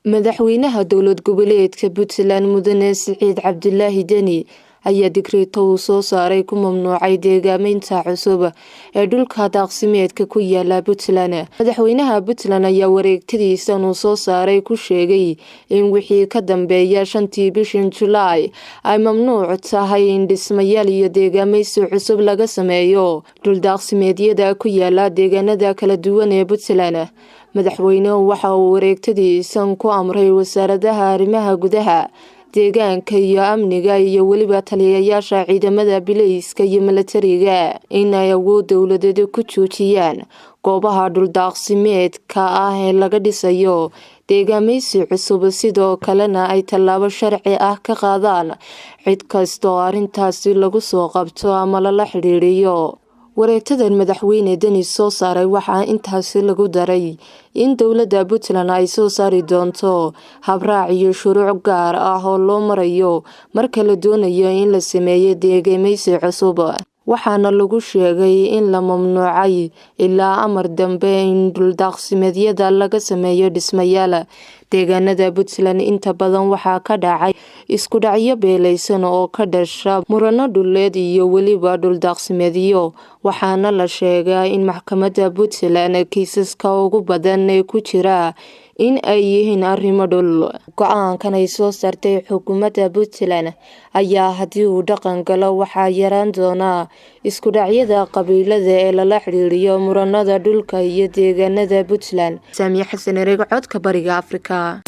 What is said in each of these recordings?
madaxweynaha dowlad goboleedka Puntland Mudane Siciid Cabdulaahi Deni ayaa digreeto uu soo saaray ku mamnuucay deegaameynta cusub ee dhulka daaqsimeedka ku yaala Puntland. Madaxweynaha Puntland ayaa wareegtadiisa uu soo saaray ku sheegay in wixii ka dambeeya 5tii bishii July ay mamnuuc tahay in dhismayaal iyo deegaameysi cusub laga sameeyo dhul daaqsimeedyada ku yaala deegaanada kala duwan ee Puntland. madaxweynuhu waxa uu wareegtadiisa ku amray wasaaradaha arrimaha gudaha, deegaanka iyo amniga iyo waliba taliyayaasha ciidamada bilayska iyo militariga in ay awood dowladeed ku joojiyaan goobaha dhul daaqsimeedka ah ee laga dhisayo deegaameysi cusub, sidoo kalena ay tallaabo sharci ah ka qaadaan cid kasta oo arrintaasi lagu soo qabto ama lala xiriiriyo. wareegtadan madaxweyne Deni soo saaray waxaa intaasi lagu daray in dowladda Puntland ay soo saari doonto habraac iyo shuruuc gaar ah oo loo marayo marka la doonayo in la sameeyo deegaameysi cusub, waxaana lagu sheegay in la mamnuucay ilaa amar dambe in dhul daaqsimeedyada laga sameeyo dhismayaal. deegaanada Puntland inta badan waxaa ka dhacay isku dhacyo beelaysan oo ka dhasha murano dhuleed iyo waliba dhul daaqsimeedyo, waxaana la sheegay in maxkamadda Puntland kiisaska ugu badan ee ku jira in ay yihiin arrimo dhul. go'aankan ay soo saartay xukuumadda Puntland ayaa haddii uu dhaqan galo waxaa yaraan doona isku dhacyada qabiilada ee lala xiriiriyo muranada dhulka iyo deegaanada Puntland. Saamiya Xasan Ereeg, Codka Bariga Afrika.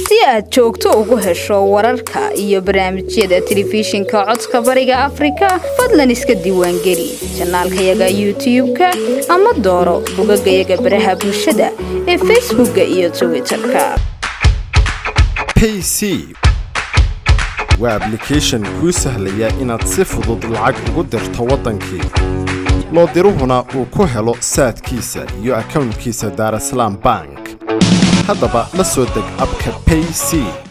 si aad joogto ugu hesho wararka iyo barnaamijyada telefishinka Codka Bariga Afrika, fadlan iska diiwaangeli channelkayaga YouTube-ka ama dooro bogaggayaga baraha bulshada ee Facebook iyo Twitter-ka. Payc waa application kuu sahlaya inaad si fudud lacag ugu dirto wadankii, loo diruhuna uu ku helo saadkiisa iyo account-kiisa Dar es Salaam Bank. haddaba la soo deg abka Payc.